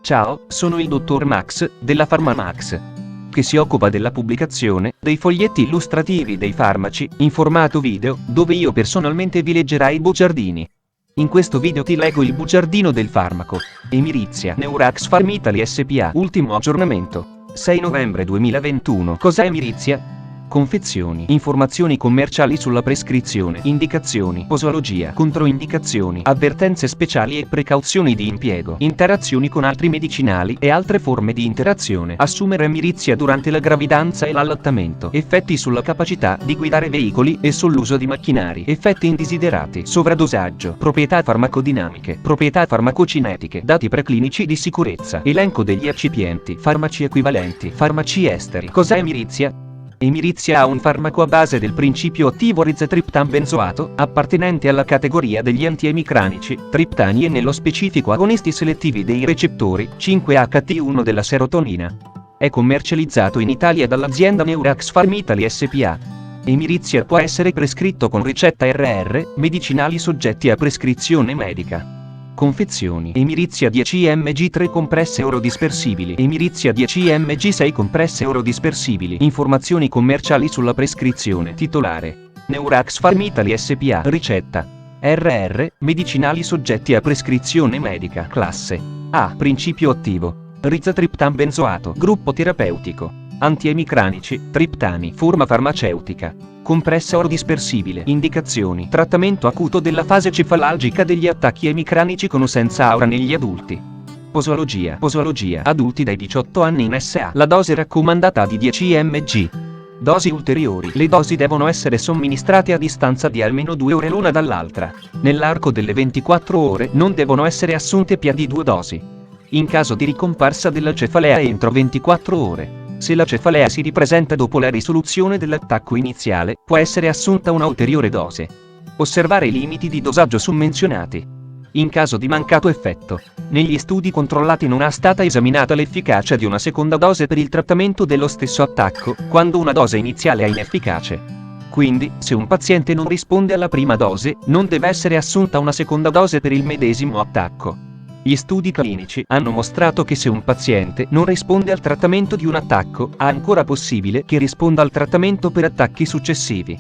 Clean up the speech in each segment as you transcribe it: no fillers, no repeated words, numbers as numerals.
Ciao, sono il dottor Max, della PharmaMax, che si occupa della pubblicazione dei foglietti illustrativi dei farmaci, in formato video, dove io personalmente vi leggerai i bugiardini. In questo video ti leggo il bugiardino del farmaco Emirizia Neurax Pharm Italy SpA. Ultimo aggiornamento, 6 novembre 2021. Cos'è Emirizia? Confezioni, informazioni commerciali sulla prescrizione, indicazioni, posologia, controindicazioni, avvertenze speciali e precauzioni di impiego, interazioni con altri medicinali e altre forme di interazione. Assumere Emirizia durante la gravidanza e l'allattamento. Effetti sulla capacità di guidare veicoli e sull'uso di macchinari. Effetti indesiderati. Sovradosaggio. Proprietà farmacodinamiche. Proprietà farmacocinetiche. Dati preclinici di sicurezza. Elenco degli eccipienti. Farmaci equivalenti. Farmaci esteri. Cos'è Emirizia? Emirizia ha un farmaco a base del principio attivo rizatriptan benzoato, appartenente alla categoria degli antiemicranici, triptani e nello specifico agonisti selettivi dei recettori 5-HT1 della serotonina. È commercializzato in Italia dall'azienda Neurax Pharm Italy SpA. Emirizia può essere prescritto con ricetta RR, medicinali soggetti a prescrizione medica. Confezioni. Emirizia 10 mg 3 compresse orodispersibili. Emirizia 10 mg 6 compresse orodispersibili. Informazioni commerciali sulla prescrizione. Titolare: Neurax Pharm Italy SpA. Ricetta: RR, medicinali soggetti a prescrizione medica. Classe A. Principio attivo: rizatriptan benzoato. Gruppo terapeutico: antiemicranici, triptani. Forma farmaceutica: compressa orodispersibile. Indicazioni: trattamento acuto della fase cefalalgica degli attacchi emicranici con o senza aura negli adulti. Posologia: adulti dai 18 anni in SA. La dose raccomandata di 10 mg. Dosi ulteriori: le dosi devono essere somministrate a distanza di almeno 2 ore l'una dall'altra. Nell'arco delle 24 ore non devono essere assunte più di 2 dosi. In caso di ricomparsa della cefalea entro 24 ore. Se la cefalea si ripresenta dopo la risoluzione dell'attacco iniziale, può essere assunta una ulteriore dose. Osservare i limiti di dosaggio summenzionati. In caso di mancato effetto, negli studi controllati non è stata esaminata l'efficacia di una seconda dose per il trattamento dello stesso attacco, quando una dose iniziale è inefficace. Quindi, se un paziente non risponde alla prima dose, non deve essere assunta una seconda dose per il medesimo attacco. Gli studi clinici hanno mostrato che se un paziente non risponde al trattamento di un attacco, è ancora possibile che risponda al trattamento per attacchi successivi.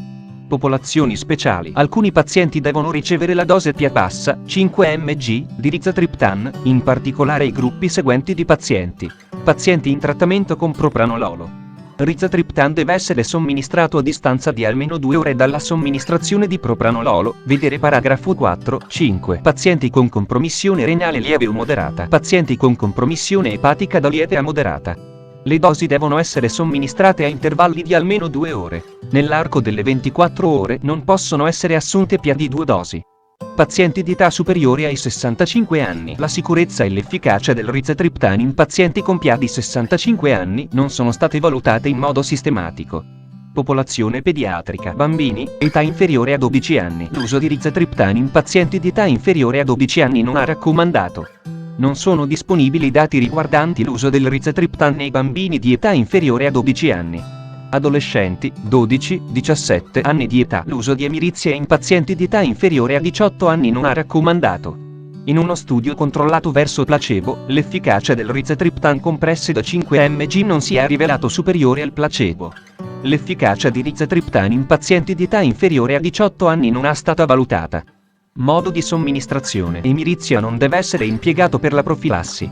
Popolazioni speciali. Alcuni pazienti devono ricevere la dose più bassa, 5 mg, di rizatriptan, in particolare i gruppi seguenti di pazienti. Pazienti in trattamento con propranololo. Rizatriptan deve essere somministrato a distanza di almeno 2 ore dalla somministrazione di propranololo, vedere paragrafo 4, 5. Pazienti con compromissione renale lieve o moderata. Pazienti con compromissione epatica da lieve a moderata. Le dosi devono essere somministrate a intervalli di almeno 2 ore. Nell'arco delle 24 ore non possono essere assunte più di 2 dosi. Pazienti di età superiore ai 65 anni. La sicurezza e l'efficacia del rizatriptan in pazienti con più di 65 anni non sono state valutate in modo sistematico. Popolazione pediatrica. Bambini, età inferiore a 12 anni. L'uso di rizatriptan in pazienti di età inferiore a 12 anni non è raccomandato. Non sono disponibili dati riguardanti l'uso del rizatriptan nei bambini di età inferiore a 12 anni. Adolescenti, 12-17 anni di età. L'uso di Emirizia in pazienti di età inferiore a 18 anni non è raccomandato. In uno studio controllato verso placebo, l'efficacia del rizatriptan compresse da 5 mg non si è rivelato superiore al placebo. L'efficacia di rizatriptan in pazienti di età inferiore a 18 anni non è stata valutata. Modo di somministrazione. Emirizia non deve essere impiegato per la profilassi.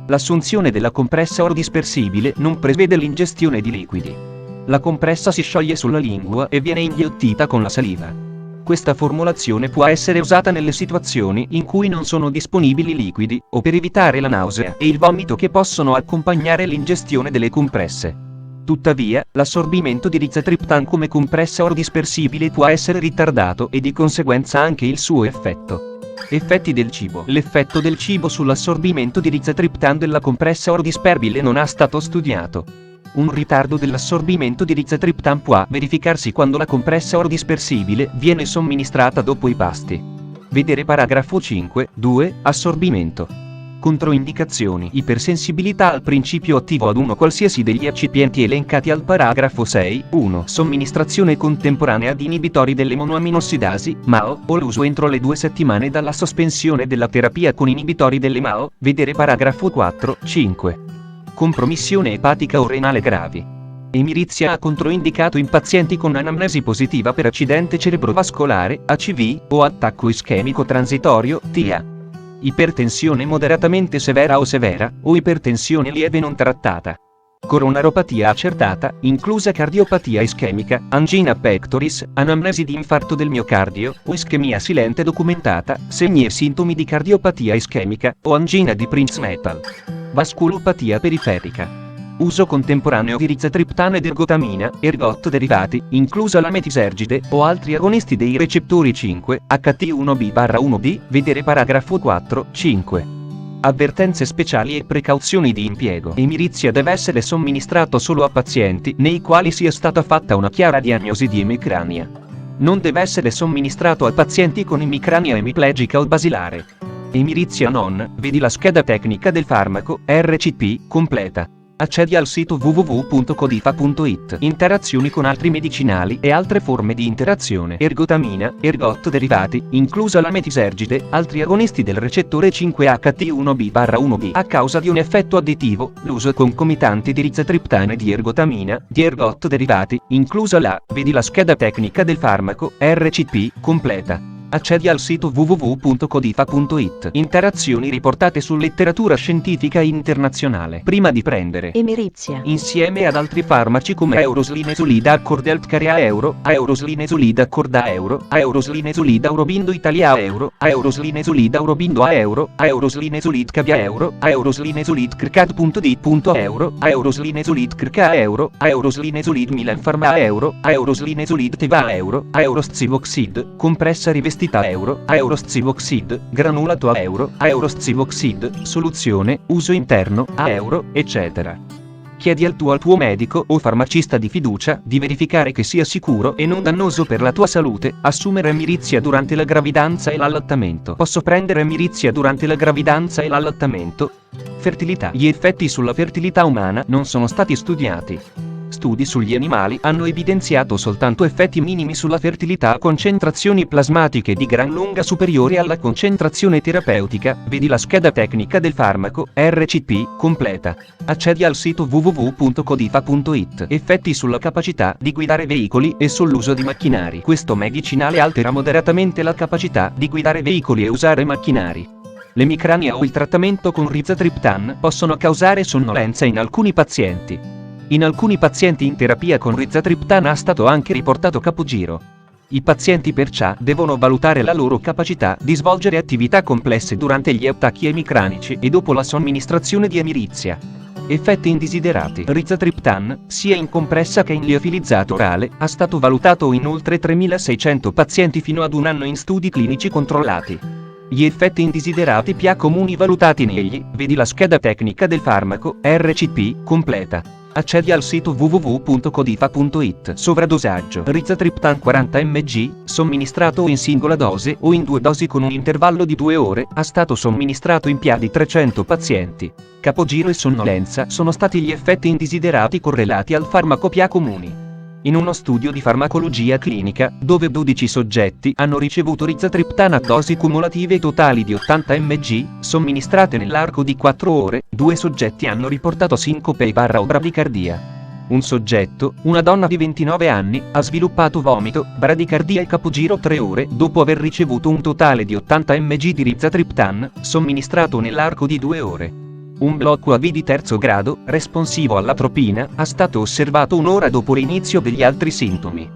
L'assunzione della compressa orodispersibile non prevede l'ingestione di liquidi. La compressa si scioglie sulla lingua e viene inghiottita con la saliva. Questa formulazione può essere usata nelle situazioni in cui non sono disponibili liquidi, o per evitare la nausea e il vomito che possono accompagnare l'ingestione delle compresse. Tuttavia, l'assorbimento di rizatriptan come compressa orodispersibile può essere ritardato e di conseguenza anche il suo effetto. Effetti del cibo. L'effetto del cibo sull'assorbimento di rizatriptan della compressa orodisperbile non è stato studiato. Un ritardo dell'assorbimento di rizatriptan può verificarsi quando la compressa orodispersibile viene somministrata dopo i pasti. Vedere paragrafo 5, 2, assorbimento. Controindicazioni: ipersensibilità al principio attivo ad uno qualsiasi degli eccipienti elencati al paragrafo 6. 1. Somministrazione contemporanea di inibitori delle monoaminossidasi, MAO, o l'uso entro le 2 settimane dalla sospensione della terapia con inibitori delle MAO, vedere paragrafo 4. 5. Compromissione epatica o renale gravi. Emirizia ha controindicato in pazienti con anamnesi positiva per accidente cerebrovascolare, ACV, o attacco ischemico transitorio, TIA. Ipertensione moderatamente severa o ipertensione lieve non trattata. Coronaropatia accertata, inclusa cardiopatia ischemica, angina pectoris, anamnesi di infarto del miocardio, o ischemia silente documentata, segni e sintomi di cardiopatia ischemica, o angina di Prinzmetal. Vasculopatia periferica. Uso contemporaneo di rizatriptano ed ergotamina, ergot derivati, inclusa la metisergide, o altri agonisti dei recettori 5, HT1B/1B, vedere paragrafo 4. 5. Avvertenze speciali e precauzioni di impiego. Emirizia deve essere somministrato solo a pazienti nei quali sia stata fatta una chiara diagnosi di emicrania. Non deve essere somministrato a pazienti con emicrania emiplegica o basilare. Emirizia non, vedi la scheda tecnica del farmaco, RCP, completa. Accedi al sito www.codifa.it. Interazioni con altri medicinali e altre forme di interazione. Ergotamina, ergot derivati, inclusa la metisergide, altri agonisti del recettore 5HT1B/1B. A causa di un effetto additivo, l'uso concomitante di rizatriptano e di ergotamina, di ergot derivati, inclusa la, vedi la scheda tecnica del farmaco, RCP, completa. Accedi al sito www.codifa.it. Interazioni riportate su letteratura scientifica internazionale. Prima di prendere Emirizia insieme ad altri farmaci come Euroslinezolida Accordialt Carea Euro, Euroslinezolida Corda Euro, Euroslinezolida Aurobindo Italia Euro, Euroslinezolida Aurobindo A Euro, Euroslinezolid Cavia Euro, Euroslinezolid Crcat.d.euro, Euroslinezolid Crca Euro, Euroslinezolid Milan Pharma Euro, Euroslinezolid Teva Euro, Euroscivoxid, compressa rivestita Euro, Euroscivoxid, granulato a Euro, Euroscivoxid, soluzione, uso interno, a Euro, eccetera. Chiedi al tuo medico o farmacista di fiducia di verificare che sia sicuro e non dannoso per la tua salute assumere emirizia durante la gravidanza e l'allattamento. Posso prendere emirizia durante la gravidanza e l'allattamento? Fertilità. Gli effetti sulla fertilità umana non sono stati studiati. Studi sugli animali hanno evidenziato soltanto effetti minimi sulla fertilità a concentrazioni plasmatiche di gran lunga superiori alla concentrazione terapeutica, vedi la scheda tecnica del farmaco, RCP, completa. Accedi al sito www.codifa.it. Effetti sulla capacità di guidare veicoli e sull'uso di macchinari. Questo medicinale altera moderatamente la capacità di guidare veicoli e usare macchinari. L'emicrania o il trattamento con rizatriptan possono causare sonnolenza in alcuni pazienti. In alcuni pazienti in terapia con rizatriptan è stato anche riportato capogiro. I pazienti perciò devono valutare la loro capacità di svolgere attività complesse durante gli attacchi emicranici e dopo la somministrazione di emirizia. Effetti indesiderati. Rizatriptan, sia in compressa che in liofilizzato orale, è stato valutato in oltre 3600 pazienti fino ad un anno in studi clinici controllati. Gli effetti indesiderati più comuni valutati negli, vedi la scheda tecnica del farmaco, RCP, completa. Accedi al sito www.codifa.it. Sovradosaggio. Rizatriptan 40 mg, somministrato in singola dose o in 2 dosi con un intervallo di 2 ore, è stato somministrato in più di 300 pazienti. Capogiro e sonnolenza sono stati gli effetti indesiderati correlati al farmaco più comuni. In uno studio di farmacologia clinica, dove 12 soggetti hanno ricevuto rizatriptan a dosi cumulative totali di 80 mg, somministrate nell'arco di 4 ore, 2 soggetti hanno riportato sincope o bradicardia. Un soggetto, una donna di 29 anni, ha sviluppato vomito, bradicardia e capogiro 3 ore dopo aver ricevuto un totale di 80 mg di rizatriptan, somministrato nell'arco di 2 ore. Un blocco AV di terzo grado, responsivo all'atropina, è stato osservato un'ora dopo l'inizio degli altri sintomi.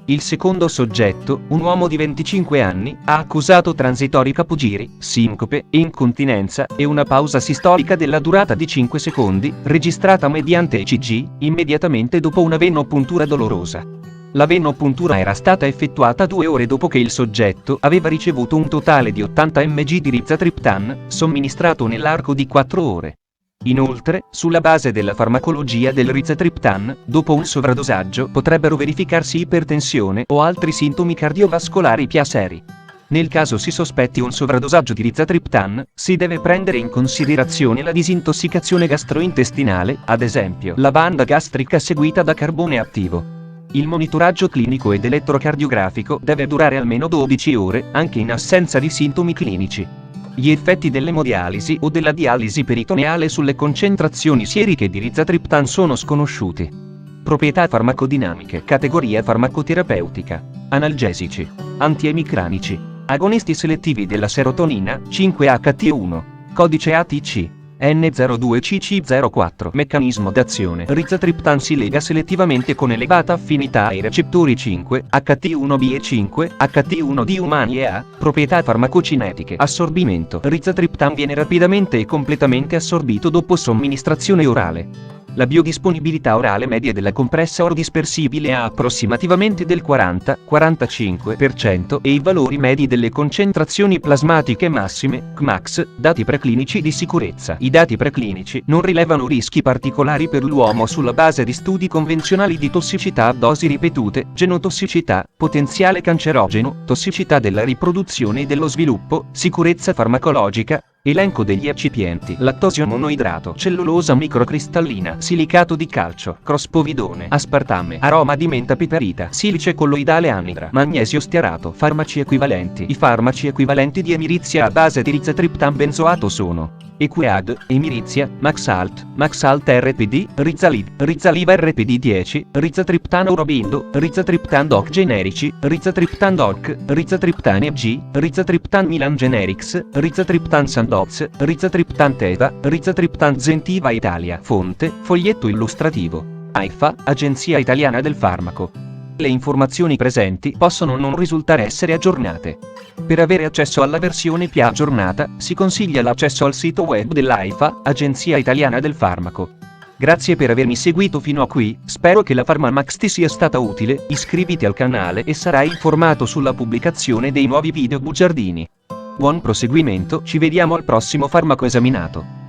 Il secondo soggetto, un uomo di 25 anni, ha accusato transitori capogiri, sincope, incontinenza e una pausa sistolica della durata di 5 secondi, registrata mediante ECG, immediatamente dopo una venopuntura dolorosa. La venopuntura era stata effettuata 2 ore dopo che il soggetto aveva ricevuto un totale di 80 mg di rizatriptan, somministrato nell'arco di 4 ore. Inoltre, sulla base della farmacologia del rizatriptan, dopo un sovradosaggio potrebbero verificarsi ipertensione o altri sintomi cardiovascolari più seri. Nel caso si sospetti un sovradosaggio di rizatriptan, si deve prendere in considerazione la disintossicazione gastrointestinale, ad esempio la banda gastrica seguita da carbone attivo. Il monitoraggio clinico ed elettrocardiografico deve durare almeno 12 ore, anche in assenza di sintomi clinici. Gli effetti dell'emodialisi o della dialisi peritoneale sulle concentrazioni sieriche di rizatriptan sono sconosciuti. Proprietà farmacodinamiche. Categoria farmacoterapeutica. Analgesici. Antiemicranici. Agonisti selettivi della serotonina, 5-HT1. Codice ATC. N02CC04. Meccanismo d'azione. Rizatriptan si lega selettivamente con elevata affinità ai recettori 5, HT1B e 5, HT1D umani e A. Proprietà farmacocinetiche. Assorbimento. Rizatriptan viene rapidamente e completamente assorbito dopo somministrazione orale. La biodisponibilità orale media della compressa orodispersibile è approssimativamente del 40-45% e i valori medi delle concentrazioni plasmatiche massime, Cmax, dati preclinici di sicurezza. I dati preclinici non rilevano rischi particolari per l'uomo sulla base di studi convenzionali di tossicità a dosi ripetute, genotossicità, potenziale cancerogeno, tossicità della riproduzione e dello sviluppo, sicurezza farmacologica. Elenco degli eccipienti: lattosio monoidrato, cellulosa microcristallina, silicato di calcio, crospovidone, aspartame, aroma di menta piperita, silice colloidale anidra, magnesio stearato. Farmaci equivalenti. I farmaci equivalenti di emirizia a base di rizatriptan benzoato sono Equiad, Emirizia, Maxalt, Maxalt RPD, Rizalid, Rizaliva RPD10, Rizatriptan Aurobindo, Rizatriptan Doc generici, Rizatriptan Doc, Rizatriptan EG, Rizatriptan Milan Generics, Rizatriptan Sandoz, Rizatriptan Teva, Rizatriptan Zentiva Italia. Fonte, foglietto illustrativo. AIFA, Agenzia Italiana del Farmaco. Le informazioni presenti possono non risultare essere aggiornate. Per avere accesso alla versione più aggiornata, si consiglia l'accesso al sito web dell'AIFA, Agenzia Italiana del Farmaco. Grazie per avermi seguito fino a qui, spero che la PharmaMax ti sia stata utile, iscriviti al canale e sarai informato sulla pubblicazione dei nuovi video bugiardini. Buon proseguimento, ci vediamo al prossimo farmaco esaminato.